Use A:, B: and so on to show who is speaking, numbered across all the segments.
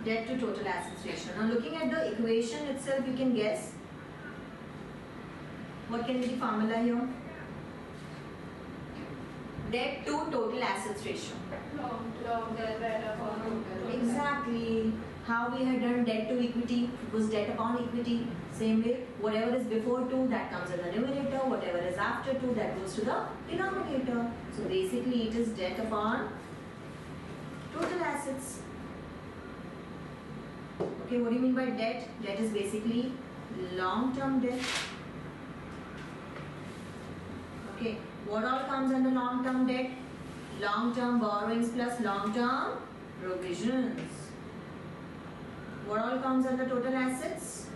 A: debt to total assets ratio. Now looking at the equation itself, you can guess what can be the formula here. Debt to total assets ratio.
B: Log debt upon total.
A: Exactly. How we had done debt to equity, it was debt upon equity. Same way, whatever is before 2, that comes as the numerator. Whatever is after 2, that goes to the denominator. So basically it is debt upon total assets. Okay, what do you mean by debt? Debt is basically long-term debt. Okay, what all comes under long-term debt? Long-term borrowings plus long-term provisions. What all comes under total assets?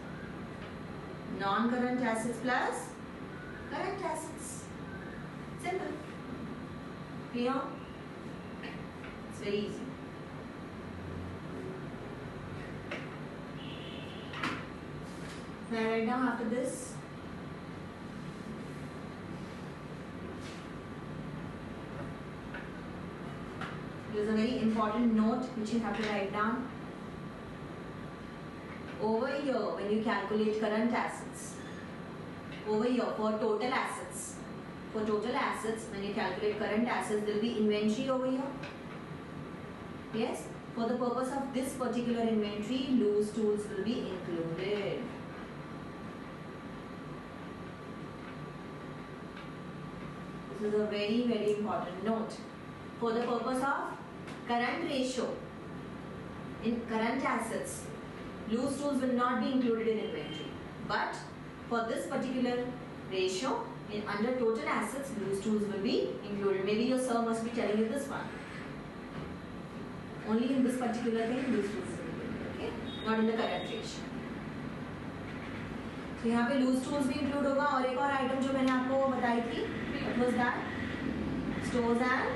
A: Non-current assets plus current assets. Simple. Clear? It's very easy. Now write down after this. There is a very important note which you have to write down. Over here, when you calculate current assets, over here for total assets, when you calculate current assets, there will be inventory over here. Yes, for the purpose of this particular inventory, loose tools will be included. This is a very, very important note. For the purpose of current ratio, in current assets, loose tools will not be included in inventory. But for this particular ratio, in under total assets, loose tools will be included. Maybe your sir must be telling you this one. Only in this particular thing, loose tools will be included. Okay? Not in the current ratio. तो यहाँ पे loose tools भी include होगा और एक और item जो मैंने आपको बताई थी, what was that? Stores and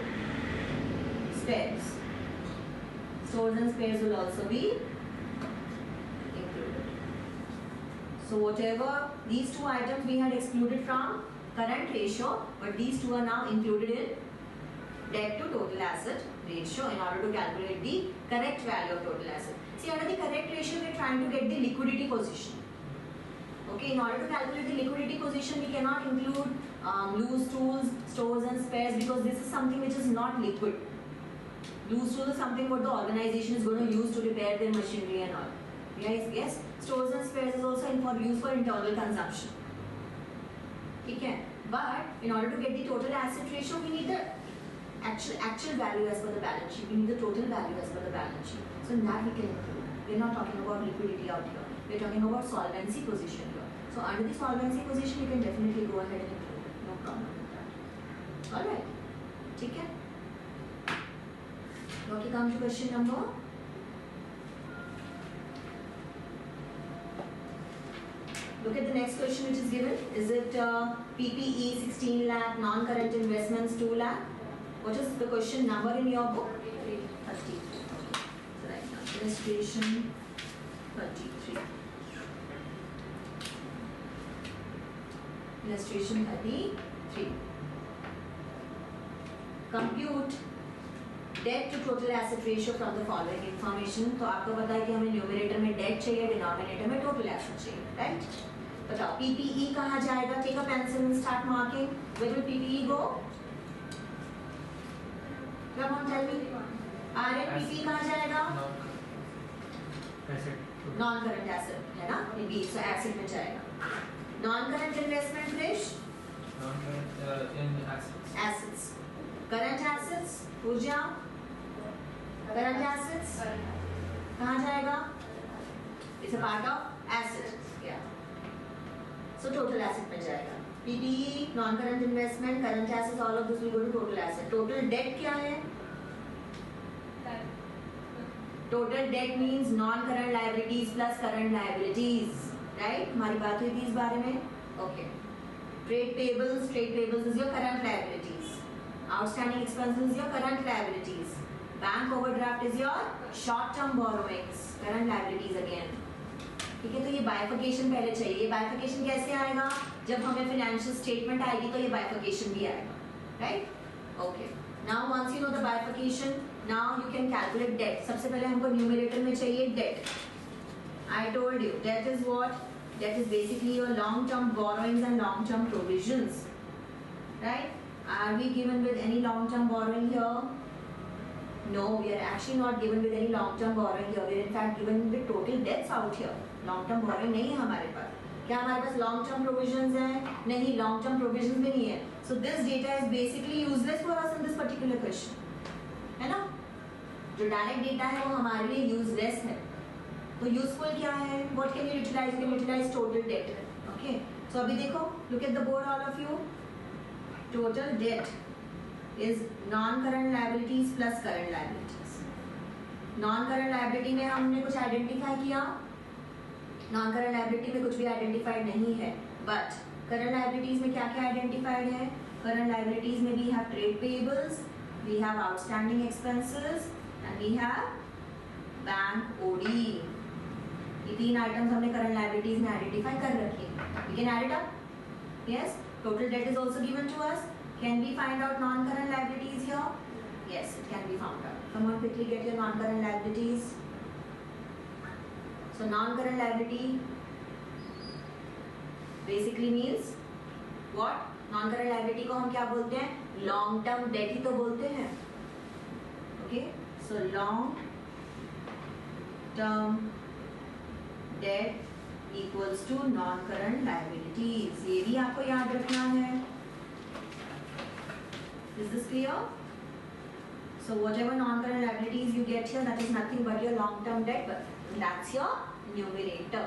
A: spares. Stores and spares will also be included. So whatever these two items we had excluded from current ratio, but these two are now included in debt to total asset ratio in order to calculate the correct value of total asset. See, under the correct ratio we are trying to get the liquidity position. Okay, in order to calculate the liquidity position, we cannot include loose tools, stores and spares because this is something which is not liquid. Loose tools is something what the organization is going to use to repair their machinery and all. Yes. Stores and spares is also used for internal consumption. Okay, but in order to get the total asset ratio, we need the actual value as per the balance sheet. We need the total value as per the balance sheet. So in that we can include. We are not talking about liquidity out here. We are talking about solvency position here. So under the solvency position, you can definitely go ahead and include it. No problem with that. All right. ठीक है. Okay, come to question number. Look at the next question which is given. Is it PPE 16 lakh, non-current investments 2 lakh? What is the question number in your book? 33. So right now, illustration 33. Illustration 33. Compute debt to total asset ratio from the following information. तो आपको पता है कि हमें numerator में date चाहिए, denominator में total asset चाहिए, राइट? बताओ PPE कहाँ जाएगा? Take a pencil and start marking. Where will PPE go? Come on, tell me. PPE कहाँ जाएगा? नॉन करंट एसेट है ना, बी सो एसेट में जाएगा. Non current investment Krish
C: in assets.
A: Current assets Puja, current assets कहाँ जाएगा? It's a part of asset, या so total asset में जाएगा. PPE, non current investment, current assets, all of this will go to total asset. Total debt क्या है? Total debt means non current liabilities plus current liabilities, right? हमारी बात हुई थी इस बारे में. Okay. Trade payables is your current liabilities. Outstanding expenses is your current liabilities. Bank overdraft is your short term borrowings, current liabilities again. ठीक है, तो ये बाइफिकेशन पहले चाहिए. ये बाइफिकेशन कैसे आएगा? जब हमें फाइनेंशियल स्टेटमेंट आएगी तो ये बाइफिकेशन भी आएगा, right? Okay. Now once you know the bifurcation, Now you can calculate debt. सबसे पहले हमको न्यूमरेटर में चाहिए debt. I told you debt is what? Debt is basically your long-term borrowings and long-term provisions, right? Are we given with any long-term borrowing here? No, we are actually not given with any long-term borrowing here. We are in fact given with total debts out here. Long-term borrowing नहीं है हमारे पास. क्या हमारे पास long-term provisions हैं? नहीं, long-term provisions भी नहीं है. So this data is basically useless for us in this particular question. है ना? जो डायरेक्ट डेटा है वो हमारे लिए यूजलेस है. तो यूजफुल क्या है? What can you utilise? Can utilise total debt. Okay, so अभी देखो, look at the board all of you. Total debt is non current liabilities plus current liabilities. Non current liability में हमने कुछ identify किया. Non current liability में कुछ भी identified नहीं है, बट करंट लायबिलिटीज में क्या क्या आइडेंटिफाइड है? करंट लायबिलिटीज में we have trade payables, we have outstanding expenses and we have bank OD. ये तीन आइटम्स हमने करंट लायबिलिटीज में आइडेंटिफाई कर रखी है. We can add it up. Yes, total debt is also given to us. Can we find out non current liabilities here? Yes, it can be found out. Come on, quickly get your non current liabilities. So non current liability basically means what? Non current liability को हम क्या बोलते हैं? Long term debt ही तो बोलते हैं. Okay, so long term debt equals to non-current liabilities. ये भी आपको याद रखना है. Is this clear? So whatever non-current liabilities you get here, that is nothing but your long-term debt, but that's your numerator.